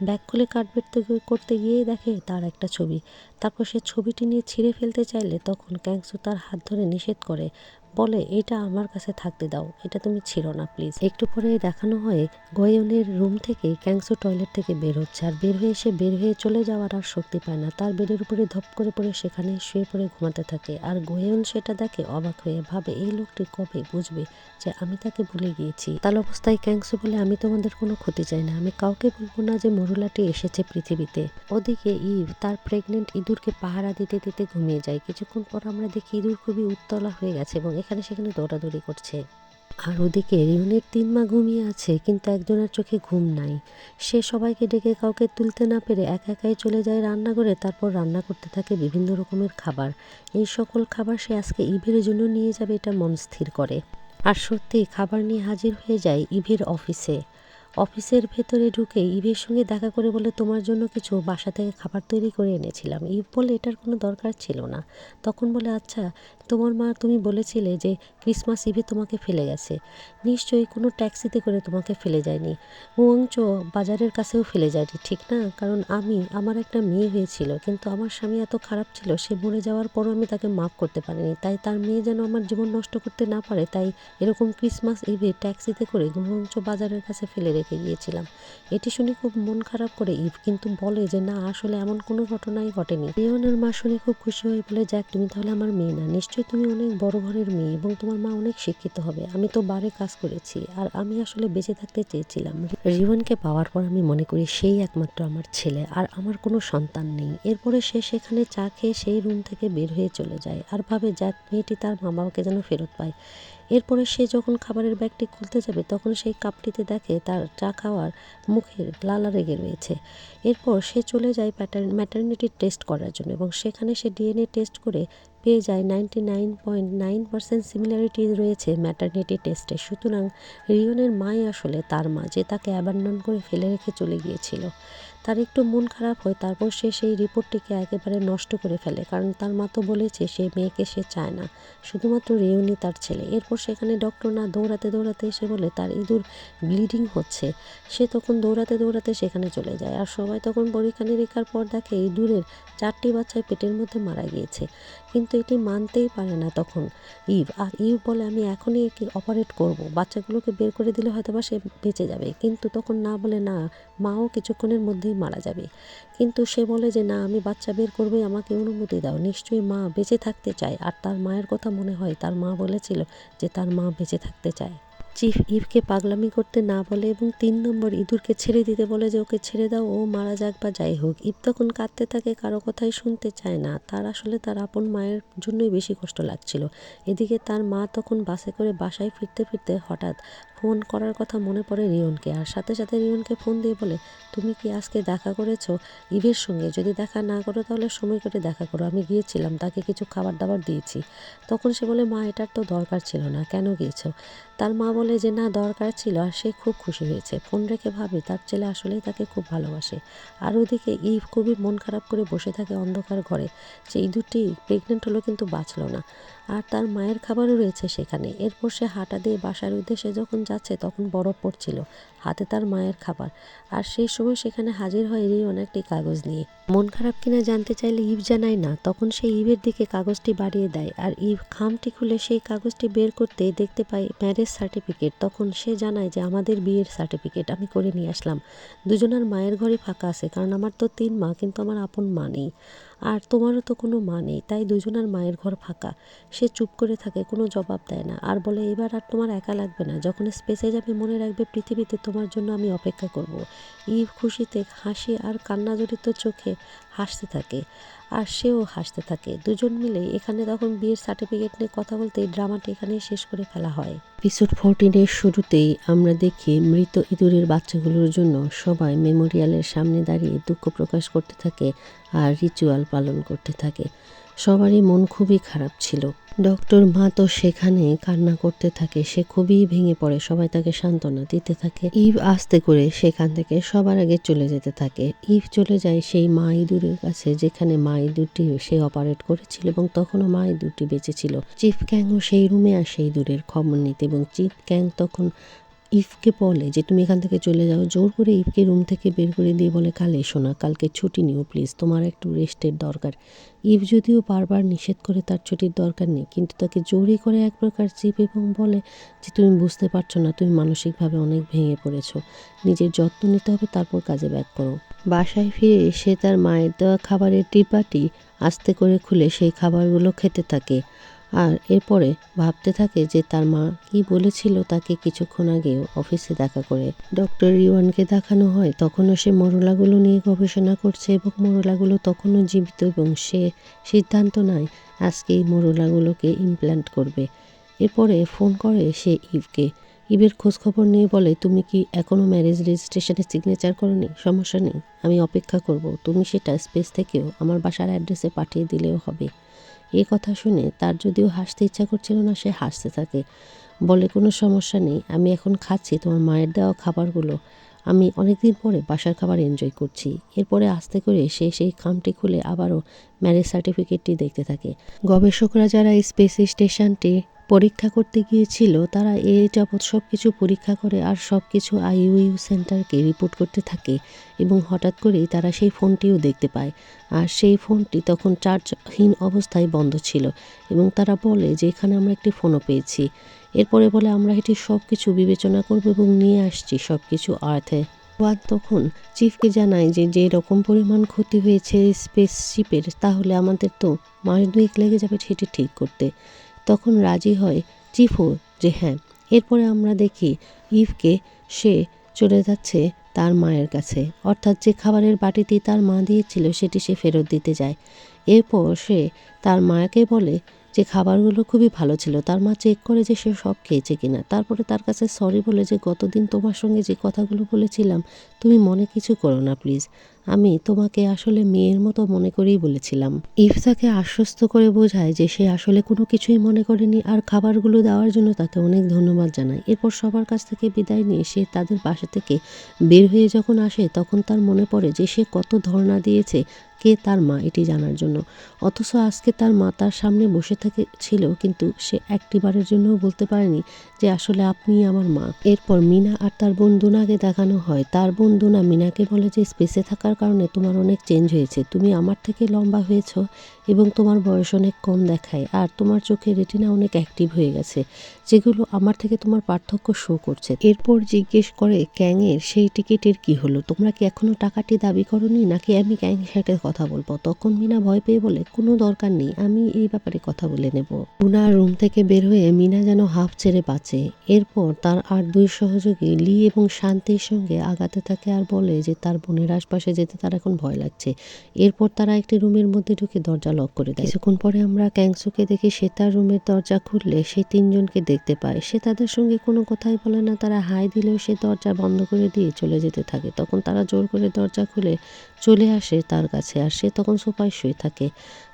ব্যাগ খুলে কার্ড বের করতে গিয়েই দেখে তার একটা ছবি। তারপর সে ছবিটি নিয়ে ছিঁড়ে ফেলতে চাইলে তখন ক্যাংসু তার হাত ধরে নিষেধ করে, বলে, এটা আমার কাছে থাকতে দাও, এটা তুমি ছিঁড়ো না প্লিজ। একটু পরে দেখানো হয় গোয়েনের রুম থেকে ক্যাংসু টয়লেট থেকে বের হচ্ছে আর বের হয়ে চলে যাওয়ার আর শক্তি পায় না। তার বেডের উপরে ধপ করে পড়ে সেখানে শুয়ে পড়ে ঘুমাতে থাকে। আর গোয়েন সেটা দেখে অবাক হয়ে ভাবে, এই লোকটি কবে বুঝবে যে আমি তাকে ভুলে গিয়েছি। তার অবস্থায় ক্যাংসু বলে, আমি তোমাদের কোনো ক্ষতি চাই না, আমি কাউকে বলবো না যে মরুলাটি এসেছে পৃথিবীতে। ওদিকে ইভ তার প্রেগনেন্ট ইঁদুরকে পাহারা দিতে দিতে ঘুমিয়ে যায়। কিছুক্ষণ পর আমরা দেখি ইঁদুর খুবই উত্তলা হয়ে গেছে এবং এখানে সেখানে দৌড়াদৌড়ি করছে। আর ওদিকে রিয়নের 3 মা ঘুমিয়ে আছে, কিন্তু একজনের চোখে ঘুম নাই। সে সবাইকে ডেকে কাউকে তুলতে না পেরে একা একাই চলে যায় রান্নাঘরে। তারপর রান্না করতে থাকে বিভিন্ন রকমের খাবার। এই সকল খাবার সে আজকে ইভের জন্য নিয়ে যাবে, এটা মন স্থির করে। আর সত্যি খাবার নিয়ে হাজির হয়ে যায় ইভের অফিসে। অফিসের ভেতরে ঢুকে ইভের সঙ্গে দেখা করে বলে, তোমার জন্য কিছু বাসা থেকে খাবার তৈরি করে এনেছিলাম। ইভ বলে, এটার কোনো দরকার ছিল না। তখন বলে, আচ্ছা, তোমার মা, তুমি বলেছিলে যে ক্রিসমাস ইভে তোমাকে ফেলে গেছে, নিশ্চয়ই কোনো ট্যাক্সিতে করে তোমাকে ফেলে যায়নি, বরঞ্চ বাজারের কাছেও ফেলে যায়নি, ঠিক না? কারণ আমার একটা মেয়ে হয়েছিল, কিন্তু আমার স্বামী এত খারাপ ছিল, সে মরে যাওয়ার পরও আমি তাকে মাফ করতে পারিনি। তাই তার মেয়ে যেন আমার জীবন নষ্ট করতে না পারে, তাই এরকম ক্রিসমাস ইভে ট্যাক্সিতে করে বরঞ্চ বাজারের কাছে ফেলে রেখে গিয়েছিলাম। এটি শুনে খুব মন খারাপ করে ইভ, কিন্তু বলে যে না, আসলে এমন কোনো ঘটনাই ঘটেনি। রিয়নের মা শুনে খুব খুশি হয়ে বলে, যাক, তুমি তাহলে আমার মেয়ে না, নিশ্চয়ই তুমি অনেক বড় ঘরের মেয়ে এবং তোমার মা অনেক শিক্ষিত হবে। আমি তো বারে কাজ করেছি আর আমি আসলে বেঁচে থাকতে চেয়েছিলাম। রিয়নকে পাওয়ার পর আমি মনে করি সেই একমাত্র আমার ছেলে, আর আমার কোনো সন্তান নেই। এরপরে সে সেখানে চা খেয়ে সেই রুম থেকে বের হয়ে চলে যায় আর ভাবে যাক, মেয়েটি তার মা বাবাকে যেন ফেরত পায়। এরপরে সে যখন খাবারের ব্যাগটি খুলতে যাবে তখন সেই কাপটিতে দেখে তার চা খাওয়ার মুখের লালা লেগে রয়েছে। এরপর সে চলে যায় ম্যাটারনিটি টেস্ট করার জন্য এবং সেখানে সে ডিএনএ টেস্ট করে পেয়ে যায় 99.9% সিমিলারিটি রয়েছে ম্যাটারনিটি টেস্টে। সুতরাং রিয়নের মাই আসলে তার মা, যে তাকে অ্যাবান্ডন করে ফেলে রেখে চলে গিয়েছিল। তার একটু মন খারাপ হয়, তারপর সে সেই রিপোর্টটিকে একেবারে নষ্ট করে ফেলে, কারণ তার মা তো বলেছে সে মেয়েকে সে চায় না, শুধুমাত্র রিউনই তার ছেলে। এরপর সেখানে ডক্টর না দৌড়াতে দৌড়াতে এসে বলে তার ইঁদুর ব্লিডিং হচ্ছে। সে তখন দৌড়াতে দৌড়াতে সেখানে চলে যায়, আর সবাই তখন পরীক্ষা নিরীক্ষার পর দেখে ইঁদুরের 4টি বাচ্চায় পেটের মধ্যে মারা গিয়েছে। কিন্তু এটি মানতেই পারে না তখন ইভ, আর ইভ বলে আমি এখনই একে অপারেট করব, বাচ্চাগুলোকে বের করে দিলে হয়তো বা সে বেঁচে যাবে। কিন্তু তখন না বলে না, মাও কিছুক্ষণের মধ্যেই মারা যাবে। কিন্তু সে বলে যে না, আমি বাচ্চা বের করবই, আমাকে অনুমতি দাও। নিশ্চয়ই মা বেঁচে থাকতে চায়, আর তার মায়ের কথা মনে হয়, তার মা বলেছিল যে তার মা বেঁচে থাকতে চায়। চিফ ইভকে পাগলামি করতে না বলে এবং 3 নম্বর ইঁদুরকে ছেড়ে দিতে বলে যে ওকে ছেড়ে দাও, ও মারা যাক বা যাই হোক। ইভ তখন কাঁদতে থাকে, কারো কথাই শুনতে চায় না, তার আসলে তার আপন মায়ের জন্যই বেশি কষ্ট লাগছিল। এদিকে তার মা তখন বাসে করে বাসায় ফিরতে ফিরতে হঠাৎ ফোন করার কথা মনে পড়ে রিয়নকে, আর সাথে সাথে রিয়নকে ফোন দিয়ে বলে তুমি কি আজকে দেখা করেছো ইভের সঙ্গে? যদি দেখা না করো তাহলে সময় করে দেখা করো, আমি গিয়েছিলাম, তাকে কিছু খাবার দাবার দিয়েছি। তখন সে বলে মা, এটার তো দরকার ছিল না, কেন গিয়েছো? তার মা বলে যে না, দরকার ছিল, আর সে খুব খুশি হয়েছে। ফোন রেখে ভাবে তার ছেলে আসলেই তাকে খুব ভালোবাসে। আর ওদিকে ইভ খুবই মন খারাপ করে বসে থাকে অন্ধকার ঘরে। যে ইঁদুরটি প্রেগনেন্ট হলো কিন্তু বাঁচলো না, আর তার মায়ের খাবারও রয়েছে সেখানে। এরপর সে হাঁটা দিয়ে বাসার উদ্দেশ্যে যখন যাচ্ছে তখন বরফ পড়ছিল, হাতে তার মায়ের খাবার। আর সেই সময় সেখানে হাজির হয় রিয়ন একটি কাগজ নিয়ে। মন খারাপ কিনা জানতে চাইলে ইভ জানায় না, তখন সে ইভের দিকে কাগজটি বাড়িয়ে দেয়, আর ইভ খামটি খুলে সেই কাগজটি বের করতে দেখতে পাই ম্যারেজ সার্টিফিকেট। তখন সে জানায় যে আমাদের বিয়ের সার্টিফিকেট আমি করে নিয়ে আসলাম। দুজনের মায়ের ঘরই ফাঁকা আছে, কারণ আমার তো 3 মা, কিন্তু আমার আপন মা নেই, আর তোমারও তো কোনো মা নেই, তাই দুজনের মায়ের ঘর ফাঁকা। সে চুপ করে থাকে, কোনো জবাব দেয় না, আর বলে এবার আর তোমার একা লাগবে না, যখন স্পেসে যাবে মনে রাখবে পৃথিবীতে তোমার জন্য আমি অপেক্ষা করব। ইভ খুশিতে হাসি আর কান্না জড়িত চোখে হাসতে থাকে, আর সেও হাসতে থাকে। দুজন মিলে এখানে তখন বিয়ের সার্টিফিকেট নিয়ে কথা বলতে ড্রামাটি এখানেই শেষ করে ফেলা হয়। এপিসোড 14-এর শুরুতেই আমরা দেখি মৃত ইঁদুরের বাচ্চাগুলোর জন্য সবাই মেমোরিয়ালের সামনে দাঁড়িয়ে দুঃখ প্রকাশ করতে থাকে আর রিচুয়াল পালন করতে থাকে। সবারই মন খুবই খারাপ ছিল। ডক্টর মা তো সেখানে কান্না করতে থাকে, সে খুবই ভেঙে পড়ে, সবাই তাকে সান্ত্বনা দিতে থাকে। ইভ আস্তে করে সেখান থেকে সবার আগে চলে যেতে থাকে। ইভ চলে যায় সেই মা ইঁদুরের কাছে, যেখানে মা ইঁদুরটি সে অপারেট করেছিল এবং তখনও মা ইঁদুরটি বেঁচে ছিল। চিফ ক্যাংও সেই রুমে আসে ইঁদুরের খবর নিতে, এবং চিফ ক্যাং তখন ইভকে বলে যে তুমি এখান থেকে চলে যাও। জোর করে ইভকে রুম থেকে বের করে দিয়ে বলে কাল এসো না, কালকে ছুটি নিও প্লিজ, তোমার একটু রেস্টের দরকার। ইভ যদিও বারবার নিষেধ করে তার ছুটির দরকার নেই, কিন্তু তাকে জোরই করে এক প্রকার চিপ এবং বলে যে তুমি বুঝতে পারছো না, তুমি মানসিকভাবে অনেক ভেঙে পড়েছো, নিজের যত্ন নিতে হবে, তারপর কাজে ব্যাক করো। বাসায় ফিরে সে তার মায়ের দেওয়া খাবারের ডিব্বাটি আস্তে করে খুলে সেই খাবারগুলো খেতে থাকে, আর এরপরে ভাবতে থাকে যে তার মা কি বলেছিল তাকে কিছুক্ষণ আগেও অফিসে দেখা করে। ডক্টর রিওয়ানকে দেখানো হয়, তখনও সে মরলাগুলো নিয়ে গবেষণা করছে এবং মরলাগুলো তখনও জীবিত, এবং সে সিদ্ধান্ত নেয় আজকে এই মরলাগুলোকে ইমপ্ল্যান্ট করবে। এরপরে ফোন করে সে ইভকে। ইভের খোঁজখবর নিয়ে বলে তুমি কি এখনও ম্যারেজ রেজিস্ট্রেশনে সিগনেচার করোনি? সমস্যা নেই, আমি অপেক্ষা করব, তুমি সেটা স্পেস থেকেও আমার বাসার অ্যাড্রেসে পাঠিয়ে দিলেও হবে। এই কথা শুনে তার যদিও হাসতে ইচ্ছা করছিল না, সে হাসতে থাকে, বলে কোনো সমস্যা নেই, আমি এখন খাচ্ছি তোমার মায়ের দেওয়া খাবারগুলো, আমি অনেকদিন পরে বাসার খাবার এনজয় করছি। এরপরে আস্তে করে সে সেই খামটি খুলে আবারও ম্যারেজ সার্টিফিকেটটি দেখতে থাকে। গবেষকরা যারা স্পেস স্টেশনটি পরীক্ষা করতে গিয়েছিল তারা এ যাবৎ সব কিছু পরীক্ষা করে আর সব কিছু আইইউ সেন্টারকে রিপোর্ট করতে থাকে, এবং হঠাৎ করেই তারা সেই ফোনটিও দেখতে পায়, আর সেই ফোনটি তখন চার্জহীন অবস্থায় বন্ধ ছিল, এবং তারা বলে যে এখানে আমরা একটি ফোনও পেয়েছি। এরপরে বলে আমরা এটি সব কিছু বিবেচনা করব এবং নিয়ে আসছি সব কিছু আর্থে। ওয়াদ তখন চিফকে জানায় যে যে রকম পরিমাণ ক্ষতি হয়েছে স্পেসশিপের, তাহলে আমাদের তো মাস 2 লেগে যাবে সেটি ঠিক করতে। তখন রাজি হয় চিফও যে হ্যাঁ। এরপরে আমরা দেখি ইভকে, সে চলে যাচ্ছে তার মায়ের কাছে, অর্থাৎ যে খাবারের বাটিটি তার মা দিয়েছিল সেটি সে ফেরত দিতে যায়। এরপর সে তার মাকে বলে যে খাবারগুলো খুবই ভালো ছিল। তার মা চেক করে যে সে সব খেয়েছে কিনা, তারপরে তার কাছে সরি বলে যে গতদিন তোমার সঙ্গে যে কথাগুলো বলেছিলাম তুমি মনে কিছু করো না প্লিজ, আমি তোমাকে আসলে মেয়ের মতো মনে করেই বলেছিলাম। ইভ তাকে আশ্বস্ত করে বোঝায় যে সে আসলে কোনো কিছুই মনে করেনি আর খাবারগুলো দেওয়ার জন্য তাকে অনেক ধন্যবাদ জানায়। এরপর সবার কাছ থেকে বিদায় নিয়ে সে তাদের বাসা থেকে বের হয়ে যখন আসে তখন তার মনে পড়ে যে সে কত ধর্ণা দিয়েছে কে তার মা এটি জানার জন্য। অথচ আজকে তার মা তার সামনে বসে ছিল, কিন্তু সে একটিবারের জন্যও বলতে পারেনি যে আসলে আপনিই আমার মা। এরপর মিনা আর তার বোন দুনাকে দেখানো হয়। তার বোন দুনা মিনাকে বলে যে স্পেসে থাকার কারণে তোমার অনেক চেঞ্জ হয়েছে, তুমি আমার থেকে লম্বা হয়েছ এবং তোমার বয়স অনেক কম দেখায় আর তোমার চোখের রেটিনা অনেক অ্যাক্টিভ হয়ে গেছে, যেগুলো আমার থেকে তোমার পার্থক্য শো করছে। এরপর জিজ্ঞেস করে ক্যাংয়ের সেই টিকিটের কি হলো, তোমরা কি এখনো টাকাটি দাবি করনি নাকি আমি ক্যাংয়ের সাথে কথা বলবো? তখন মিনা ভয় পেয়ে বলে কোনো দরকার নেই, আমি এই ব্যাপারে কথা বলে নেব। উনার রুম থেকে বের হয়ে মিনা যেন হাফ ছেড়ে বাঁচে। এরপর তার আর দুই সহযোগী লি এবং শান্তির সঙ্গে আগাতে থাকে আর বলে যে তার বোনের আশপাশে যেতে তার এখন ভয় লাগছে। এরপর তারা একটি রুমের মধ্যে ঢুকে দরজা লক করে দেয়। কিছুক্ষণ পরে আমরা ক্যাংসুকে দেখি সে তার রুমের দরজা খুললে সে তিনজনকে দেখতে পায়। সে তাদের সঙ্গে কোনো কথাই বলে না, তারা হাই দিলেও সে দরজা বন্ধ করে দিয়ে চলে যেতে থাকে। তখন তারা জোর করে দরজা খুলে চলে আসে তার কাছে আর সে তখন সোফায় শুয়ে থাকে।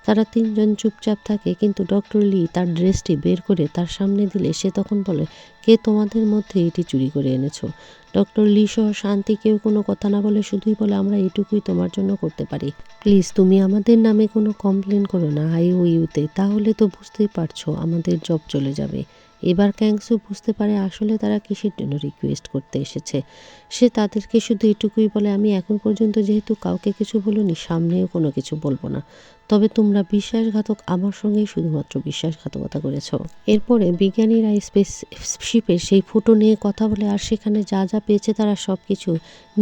তারা তিনজন চুপচাপ থাকে, কিন্তু ডক্টর লি তার ড্রেসটি বের করে তার সামনে দিলে সে তখন বলে কে তোমাদের মধ্যে এটি চুরি করে এনেছো? ডক্টর লি সহ শান্তি কেউ কোনো কথা না বলে শুধুই বলে আমরা এটুকুই তোমার জন্য করতে পারি, প্লিজ তুমি আমাদের নামে কোনো কমপ্লেন করো না আইওইউতে, তাহলে তো বুঝতেই পারছো আমাদের জব চলে যাবে। এবার ক্যাংসু বুঝতে পারে আসলে তারা কিসের জন্য রিকোয়েস্ট করতে এসেছে। সে তাদেরকে শুধু এটুকুই বলে আমি এখন পর্যন্ত যেহেতু কাউকে কিছু বলিনি, সামনেও কোনো কিছু বলবো না, তবে তোমরা বিশ্বাসঘাতক আমার সঙ্গেই শুধুমাত্র বিশ্বাসঘাতকতা করেছ। এরপরে বিজ্ঞানীরা স্পেসশিপের সেই ফুটো নিয়ে কথা বলে আর সেখানে যা যা পেয়েছে তারা সব কিছু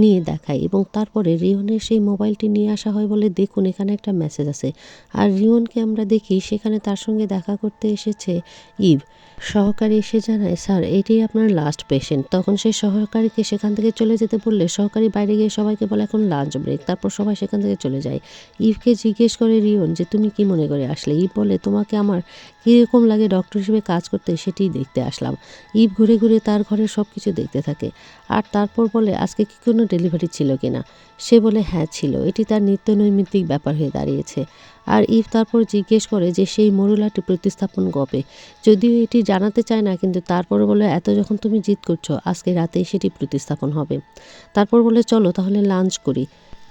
নিয়ে দেখায় এবং তারপরে রিওনের সেই মোবাইলটি নিয়ে আসা হয় বলে দেখুন এখানে একটা মেসেজ আছে। আর রিওনকে আমরা দেখি সেখানে তার সঙ্গে দেখা করতে এসেছে ইভ। সহকারী এসে জানায় স্যার এটাই আপনার লাস্ট পেশেন্ট। তখন সেই সহকারীকে সেখান থেকে চলে যেতে বললে সহকারী বাইরে গিয়ে সবাইকে বলে এখন লাঞ্চ ব্রেক, তারপর সবাই সেখান থেকে চলে যায়। ইভকে জিজ্ঞেস করে রিওন যে তুমি কি মনে করে আসলে? ইভ বলে তোমাকে আমার কীরকম লাগে ডক্টর হিসেবে কাজ করতে সেটিই দেখতে আসলাম। ইভ ঘুরে ঘুরে তার ঘরের সব কিছু দেখতে থাকে আর তারপর বলে আজকে কি কোনো ডেলিভারি ছিল কিনা? সে বলে হ্যাঁ ছিল, এটি তার নিত্য নৈমিত্তিক ব্যাপার হয়ে দাঁড়িয়েছে। আর ইভ তারপর জিজ্ঞেস করে যে সেই মরুলাটি প্রতিস্থাপন কবে, যদিও এটি জানাতে চায় না, কিন্তু তারপর বলে এত যখন তুমি জিদ করছো আজকে রাতেই সেটি প্রতিস্থাপন হবে। তারপর বলে চলো তাহলে লাঞ্চ করি।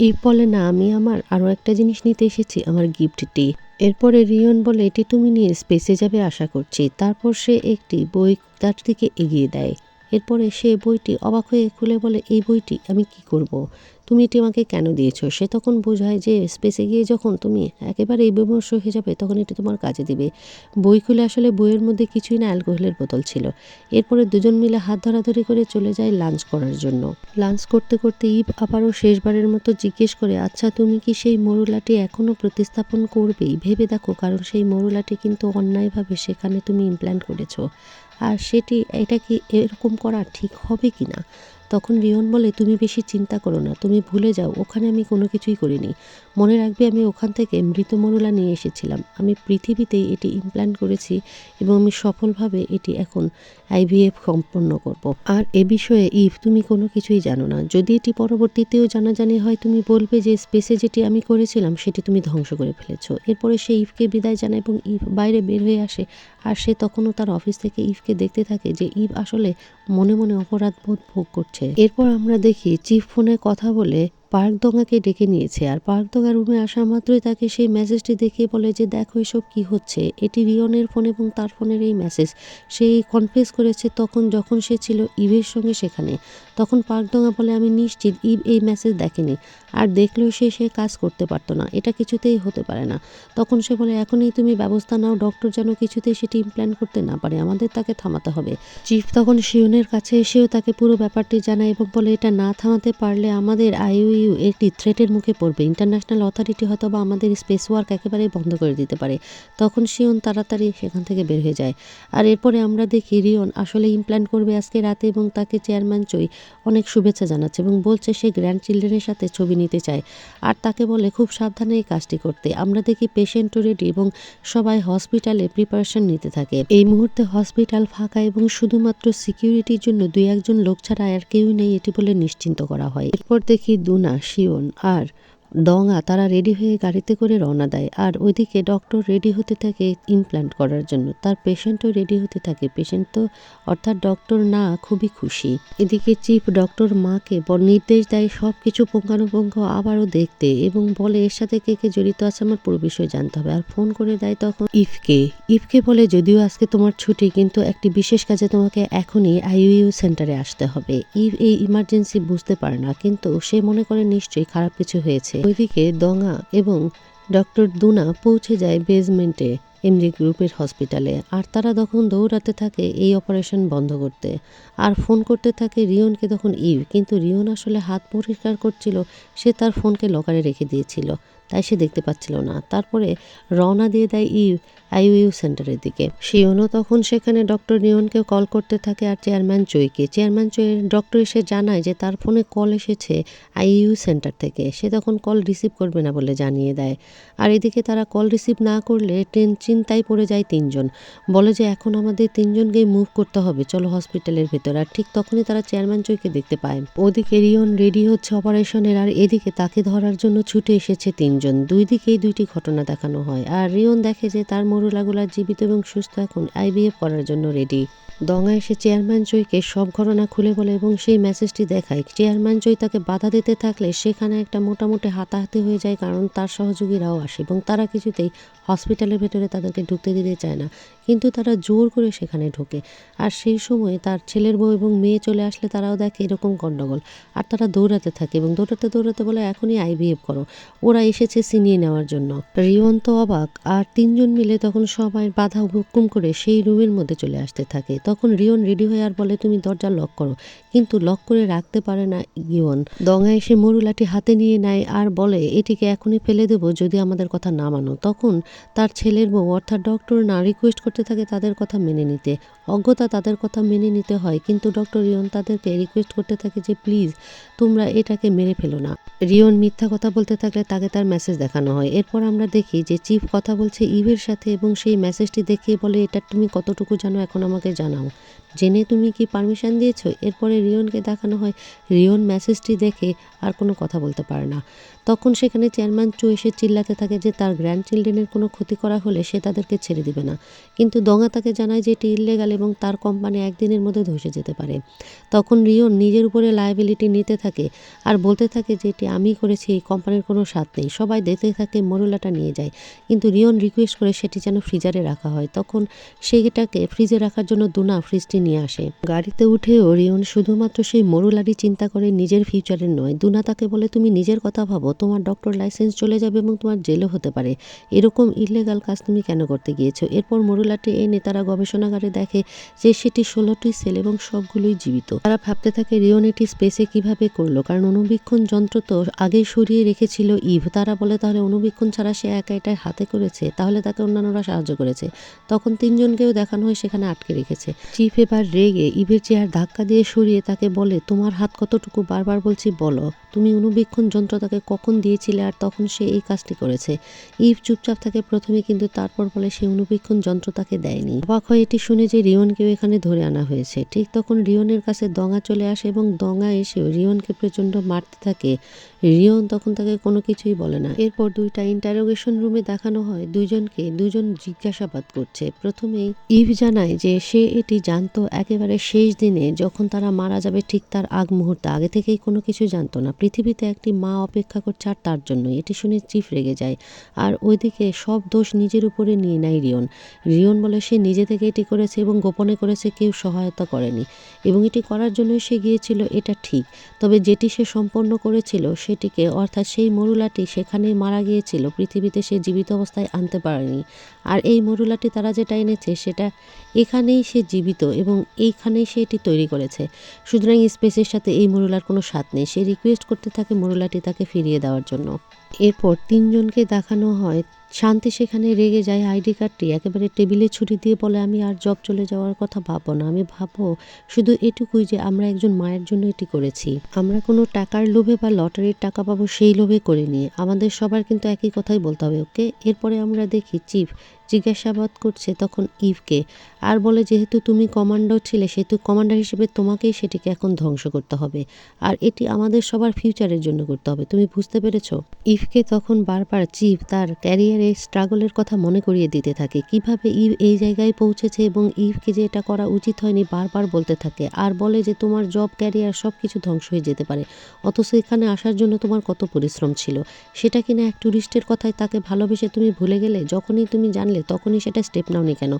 ইভ বলে না, আমি আমার আরও একটা জিনিস নিতে এসেছি, আমার গিফটটি। এরপরে রিয়ন বলে এটি তুমি নিয়ে স্পেসে যাবে আশা করছি। তারপর সে একটি বই তার দিকে এগিয়ে দেয়। এরপরে সে বইটি অবাক হয়ে খুলে বলে এই বইটি আমি কি করব? তুমি এটি আমাকে কেন দিয়েছো? সে তখন বোঝায় যে স্পেসে গিয়ে যখন তুমি একেবারে বিমর্ষ হয়ে যাবে তখন এটি তোমার কাজে দিবে। বই খুলে আসলে বইয়ের মধ্যে কিছুই না, অ্যালকোহলের বোতল ছিল। এরপরে দুজন মিলে হাত ধরাধরি করে চলে যায় লাঞ্চ করার জন্য। লাঞ্চ করতে করতে ইভ আবারও শেষবারের মতো জিজ্ঞেস করে আচ্ছা তুমি কি সেই মরুলাটি এখনও প্রতিস্থাপন করবেই? ভেবে দেখো, কারণ সেই মরুলাটি কিন্তু অন্যায়ভাবে সেখানে তুমি ইমপ্ল্যান্ট করেছো, আর এটা কি এরকম করা ঠিক হবে কি না? তখন রিয়ন বলে তুমি বেশি চিন্তা করো না, তুমি ভুলে যাও ওখানে আমি কোনো কিছুই করিনি। মনে রাখবে আমি ওখান থেকে মৃত মরুলা নিয়ে এসেছিলাম, আমি পৃথিবীতেই এটি ইমপ্ল্যান্ট করেছি এবং আমি সফলভাবে এটি এখন আইভিএফ সম্পন্ন করব। আর এ বিষয়ে ইভ তুমি কোনো কিছুই জানো না, যদি এটি পরবর্তীতেও জানাজানি হয় তুমি বলবে যে স্পেসে যেটি আমি করেছিলাম সেটি তুমি ধ্বংস করে ফেলেছো। এরপরে সে ইভকে বিদায় জানায় এবং ইভ বাইরে বের হয়ে আসে আর সে তখনও তার অফিস থেকে ইভকে দেখতে থাকে যে ইভ আসলে মনে মনে অপরাধবোধ ভোগ করছে। এরপর আমরা দেখি চিফ ফোনে কথা বলে পার্কদোঙ্গাকে ডেকে নিয়েছে আর পার্কদোঙ্গা রুমে আসা মাত্রই তাকে সেই মেসেজটি দেখিয়ে বলে যে দেখো এসব কি হচ্ছে, এটি রিয়নের ফোন এবং তার ফোনের এই মেসেজ। সেই কনফেস করেছে তখন যখন সে ছিল ইভের সঙ্গে সেখানে। তখন পার্কদোঙ্গা বলে আমি নিশ্চিত ইভ এই মেসেজ দেখেনি, আর দেখলেও সে কাজ করতে পারতো না, এটা কিছুতেই হতে পারে না। তখন সে বলে এখনই তুমি ব্যবস্থা নাও, ডক্টর যেন কিছুতেই সেটি ইমপ্ল্যান্ট করতে না পারে, আমাদের তাকে থামাতে হবে। চিফ তখন শিওনের কাছে এসেও তাকে পুরো ব্যাপারটি জানায় এবং বলে এটা না থামাতে পারলে আমাদের আইইউ একটি থ্রেটের মুখে পড়বে, ইন্টারন্যাশনাল অথরিটি হয়তো বা আমাদের স্পেস ওয়ার্ক একেবারেই বন্ধ করে দিতে পারে। তখন শিওন তাড়াতাড়ি সেখান থেকে বের হয়ে যায়। আর এরপরে আমরা দেখি রিয়ন আসলে ইমপ্ল্যান্ট করবে আজকে রাতে এবং তাকে চেয়ারম্যান চই অনেক শুভেচ্ছা জানাচ্ছে এবং বলছে সে গ্র্যান্ড চিলড্রেনের সাথে ছবি নিতে চায় আর তাকে বলে খুব সাবধানে এই কাজটি করতে। আমরা দেখি পেশেন্টও রেডি এবং সবাই হসপিটালে প্রিপারেশন নিতে থাকে। এই মুহূর্তে হসপিটাল ফাঁকা এবং শুধুমাত্র সিকিউরিটির জন্য দুই একজন লোক ছাড়া আর কেউ নেই এটি বলে নিশ্চিন্ত করা হয়। এরপর দেখি দুনা দুনা, শিওন আর দঙা তারা রেডি হয়ে গাড়িতে করে রওনা দেয়। আর ওইদিকে ডক্টর রেডি হতে থাকে ইমপ্ল্যান্ট করার জন্য, তার পেশেন্টও রেডি হতে থাকে। পেশেন্ট তো অর্থাৎ ডক্টর না খুবই খুশি। এদিকে চিফ ডক্টর মাকে নির্দেশ দেয় সব কিছু পুঙ্খানুপুঙ্খ আবারও দেখতে এবং বলে এর সাথে কে কে জড়িত আছে আমার পুরো বিষয় জানতে হবে। আর ফোন করে দেয় তখন ইফকে বলে যদিও আজকে তোমার ছুটি, কিন্তু একটি বিশেষ কাজে তোমাকে এখনই আইইউ সেন্টারে আসতে হবে। ইভ এই ইমার্জেন্সি বুঝতে পারে না, কিন্তু সে মনে করে নিশ্চয়ই খারাপ কিছু হয়েছে। ওইদিকে দঙা এবং ডক্টর দুনা পৌঁছে যায় বেজমেন্টে এমজি গ্রুপের হসপিটালে। আর তারা তখন দৌড়াতে থাকে এই অপারেশন বন্ধ করতে। আর ফোন করতে থাকে রিয়নকে তখন ইভ, কিন্তু রিয়ন আসলে হাত পরিষ্কার করছিল, সে তার ফোনকে লকারে রেখে দিয়েছিল, তাই সে দেখতে পাচ্ছিল না। তারপরে রওনা দিয়ে দেয় ইভ আইইউ সেন্টারের দিকে। শিওনও তখন সেখানে ডক্টর রিয়নকে কল করতে থাকে আর চেয়ারম্যান চইকে। চেয়ারম্যান চইয়ের ডক্টর এসে জানায় যে তার ফোনে কল এসেছে আইইউ সেন্টার থেকে, সে তখন কল রিসিভ করবে না বলে জানিয়ে দেয়। আর এদিকে তারা কল রিসিভ না করলে চিন্তায় পড়ে যায় তিনজন, বলে যে এখন আমাদের তিনজনকেই মুভ করতে হবে, চলো হসপিটালের ভেতর। আর ঠিক তখনই তারা চেয়ারম্যান চইকে দেখতে পায়। ওদিকে রিয়ন রেডি হচ্ছে অপারেশনের, আর এদিকে তাকে ধরার জন্য ছুটে এসেছে তিনজন। দুই দিকেই দুইটি ঘটনা দেখানো হয়। আর রিয়ন দেখে যে তার মরুলাগুলা জীবিত এবং সুস্থ এখন আইভিএফ করার জন্য রেডি। দঙা এসে চেয়ারম্যান চইকে সব ঘটনা খুলে বলে এবং সেই মেসেজটি দেখায়। চেয়ারম্যান চই তাকে বাধা দিতে থাকলে সেখানে একটা মোটামুটি হাতাহাতি হয়ে যায়, কারণ তার সহযোগীরাও আসে এবং তারা কিছুতেই হসপিটালের ভেতরে তাদেরকে ঢুকতে দিতে চায় না, কিন্তু তারা জোর করে সেখানে ঢোকে। আর সেই সময় তার ছেলের বউ এবং মেয়ে চলে আসলে তারাও দেখে এরকম গন্ডগোল, আর তারা দৌড়াতে থাকে এবং দৌড়াতে দৌড়াতে বলে এখনই আইভিএফ করো, ওরা এসেছে ছিনিয়ে নেওয়ার জন্য। রিয়ন তো অবাক, আর তিনজন মিলে তখন সবাই বাধা হুকুম করে সেই রুমের মধ্যে চলে আসতে থাকে। তখন রিয়ন রেডি হয়ে আর বলে তুমি দরজা লক করো, কিন্তু লক করে রাখতে পারে না ইয়ন। দঙা এসে মরুলাটি হাতে নিয়ে নেয় আর বলে এটিকে এখনই ফেলে দেবো যদি আমাদের কথা না মানো। তখন তার ছেলের বউ অর্থাৎ ডক্টর না রিকোয়েস্ট করতে থাকে তাদের কথা মেনে নিতে। অজ্ঞতা তাদের কথা মেনে নিতে হয়, কিন্তু ডক্টর রিয়ন তাদেরকে রিকোয়েস্ট করতে থাকে যে প্লিজ তোমরা এটাকে মেরে ফেলো না। রিয়ন মিথ্যা কথা বলতে থাকলে তাকে তার মেসেজ দেখানো হয়। এরপর আমরা দেখি যে চিফ কথা বলছে ইভের সাথে এবং সেই মেসেজটি দেখিয়ে বলে এটা তুমি কতটুকু জানো এখন আমাকে জানাও, জেনে তুমি কি পারমিশন দিয়েছো। এরপরে রিয়নকে দেখানো হয় রিয়ন মেসেজটি দেখে আর কোনো কথা বলতে পারে না। তখন সেখানে চেয়ারম্যান চু এসে চিল্লাতে থাকে যে তার গ্র্যান্ড চিলড্রেনের কোনো ক্ষতি করা হলে সে তাদেরকে ছেড়ে দিবে না, কিন্তু দঙা তাকে জানায় যে এটি ইললিগাল এবং তার কোম্পানি একদিনের মধ্যে ধসে যেতে পারে। তখন রিয়ন নিজের উপরে লায়াবিলিটি নিতে থাকে আর বলতে থাকে যে এটি আমি করেছি, এই কোম্পানির কোনো স্বাদ নেই। সবাই দেখতে থাকে মরুলাটা নিয়ে যায়, কিন্তু রিয়ন রিকোয়েস্ট করে সেটি যেন ফ্রিজারে রাখা হয়। তখন সেটাকে ফ্রিজে রাখার জন্য দুনা ফ্রিজটি নিয়ে আসে। গাড়িতে উঠেও রিয়ন শুধুমাত্র সেই মরুলারই চিন্তা করে, নিজের ফিউচারের নয়। দুনা তাকে বলে তুমি নিজের কথা ভাবো, তোমার ডক্টর লাইসেন্স চলে যাবে এবং তোমার জেলও হতে পারে, এরকম ইললিগাল কাজ তুমি কেন করতে গিয়েছো। এরপর মরুলাটি এনে তারা গবেষণাগারে দেখে যে সেটি 16টি সেল এবং সবগুলোই জীবিত। তারা ভাবতে থাকে রিয়ন এটি স্পেসে কিভাবে করলো, কারণ অণুবীক্ষণ যন্ত্র তো আগেই সরিয়ে রেখেছিল ইভ। তারা বলে তাহলে অণুবীক্ষণ ছাড়া সে একা এটাই হাতে করেছে, তাহলে তাকে অন্যান্যরা সাহায্য করেছে। তখন তিনজনকেও দেখানো হয় সেখানে আটকে রেখেছে। চিফ এবার রেগে ইভের চেয়ার ধাক্কা দিয়ে সরিয়ে তাকে বলে তোমার হাত কতটুকু, বারবার বলছি বলো, তুমি অণুবীক্ষণ যন্ত্র তাকে কখন দিয়েছিলে আর তখন সে এই কাজটি করেছে। ইভ চুপচাপ থাকে প্রথমে, কিন্তু তারপর বলে সে অণুবীক্ষণ যন্ত্র তাকে দেয়নি। অবাক হয় এটি শুনে যে রিয়নকেও এখানে ধরে আনা হয়েছে। ঠিক তখন রিয়নের কাছে দঙা চলে আসে এবং দঙা এসেও রিয়নকে প্রচণ্ড মারতে থাকে। রিয়ন তখন তাকে কোনো কিছুই বলে না। এরপর দুইটা ইন্টারোগেশন রুমে দেখানো হয় দুজন জিজ্ঞাসাবাদ করছে। প্রথমেই ইভ জানায় যে সে এটি জানতো একেবারে শেষ দিনে যখন তারা মারা যাবে, ঠিক তার আগ মুহূর্তে, আগে থেকেই কোনো কিছু জানতো না। পৃথিবীতে একটি মা অপেক্ষা করছে আর তার জন্যই। এটি শুনে চিফ রেগে যায় আর ওইদিকে সব দোষ নিজের উপরে নিয়ে নেয় রিয়ন বলে সে নিজে থেকে এটি করেছে এবং গোপনে করেছে, কেউ সহায়তা করেনি এবং এটি করার জন্যই সে গিয়েছিল, এটা ঠিক। তবে যেটি সে সম্পন্ন করেছিল সেটিকে, অর্থাৎ সেই মরুলাটি সেখানেই মারা গিয়েছিল, পৃথিবীতে সে জীবিত অবস্থায় আনতে পারেনি। আর এই মরুলাটি তারা যেটা এনেছে সেটা এখানেই সে জীবিত এবং এইখানেই সে এটি তৈরি করেছে, সুতরাং স্পেসের সাথে এই মরুলার কোনো স্বাদ নেই। সে রিকোয়েস্ট করতে থাকে মরুলাটি তাকে ফিরিয়ে দেওয়ার জন্য। এরপর তিনজনকে দেখানো হয় শান্তি সেখানে রেগে যায় আইডি কার্ডটি একেবারে টেবিলে ছুরি দিয়ে বলে আমি আর জব চলে যাওয়ার কথা ভাববো না, আমি ভাববো শুধু এটুকুই যে আমরা একজন মায়ের জন্য এটি করেছি, আমরা কোনো টাকার লোভে বা লটারির টাকা পাবো সেই লোভে করিনি, আমাদের সবার কিন্তু একই কথাই বলতে হবে, ওকে। এরপরে আমরা দেখি চিফ জিজ্ঞাসাবাদ করছে তখন ইভকে, আর বলে যেহেতু তুমি কমান্ডার ছিলে সেহেতু কমান্ডার হিসেবে তোমাকেই সেটিকে এখন ধ্বংস করতে হবে, আর এটি আমাদের সবার ফিউচারের জন্য করতে হবে, তুমি বুঝতে পেরেছো? ইভকে তখন বারবার চিফ তার ক্যারিয়ারে স্ট্রাগলের কথা মনে করিয়ে দিতে থাকে, কিভাবে ইভ এই জায়গায় পৌঁছেছে এবং ইভকে যে এটা করা উচিত হয়নি বারবার বলতে থাকে, আর বলে যে তোমার জব ক্যারিয়ার সব কিছু ধ্বংস হয়ে যেতে পারে, অথচ এখানে আসার জন্য তোমার কত পরিশ্রম ছিল, সেটা কিনা এক ট্যুরিস্টের কথায় তাকে ভালোবেসে তুমি ভুলে গেলে, যখনই তুমি জানলে তখনই সেটা স্টেপ নাওনি কেন,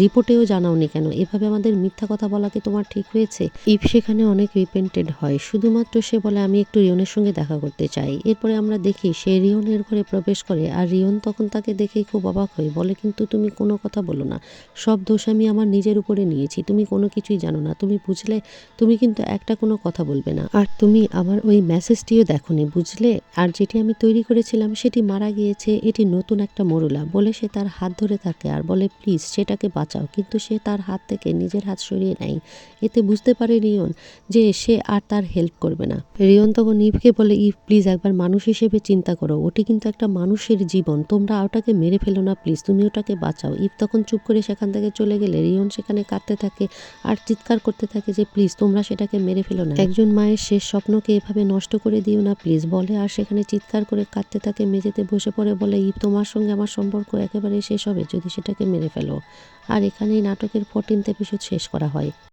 রিপোর্টেও জানাওনি কেন, এভাবে আমাদের মিথ্যা কথা বলা কি তোমার ঠিক হয়েছে? ইভ সেখানে অনেক রিপেন্টেড হয়, শুধুমাত্র সে বলে আমি একটু রিয়নের সঙ্গে দেখা করতে চাই। এরপরে আমরা দেখি সে রিয়নের ঘরে প্রবেশ করে, আর রিয়ন তখন তাকে দেখেই খুব অবাক হয়ে বলে কিন্তু তুমি কোনো কথা বলো না, সব দোষ আমি আমার নিজের উপরে নিয়েছি, তুমি কোনো কিছুই জানো না, তুমি বুঝলে, তুমি কিন্তু একটা কোনো কথা বলবে না, আর তুমি আমার ওই মেসেজটিও দেখোনি বুঝলে, আর যেটি আমি তৈরি করেছিলাম সেটি মারা গিয়েছে, এটি নতুন একটা মরুলা, বলে সে তার হাত ধরে থাকে আর বলে প্লিজ সেটাকে বাঁচাও, কিন্তু সে তার হাত থেকে নিজের হাত সরিয়ে নেয়। এতে বুঝতে পারে রিয়ন যে সে আর তার হেল্প করবে না। রিয়ন তখন ইভকে বলে ইভ প্লিজ একবার মানুষ হিসেবে চিন্তা করো, ওটি কিন্তু একটা মানুষের জীবন, তোমরা ওটাকে মেরে ফেলো না প্লিজ, তুমি ওটাকে বাঁচাও। ইভ তখন চুপ করে সেখান থেকে চলে গেলে রিয়ন সেখানে কাঁদতে থাকে আর চিৎকার করতে থাকে যে প্লিজ তোমরা সেটাকে মেরে ফেলো না, একজন মায়ের শেষ স্বপ্নকে এভাবে নষ্ট করে দিও না প্লিজ বলে, আর সেখানে চিৎকার করে কাঁদতে থাকে, মেঝেতে বসে পড়ে বলে ইভ তোমার সঙ্গে আমার সম্পর্ক একেবারে শেষ হবে যদি সেটাকে মেরে ফেলো। আর এখানেই নাটকের 14th এপিসোড শেষ করা হয়।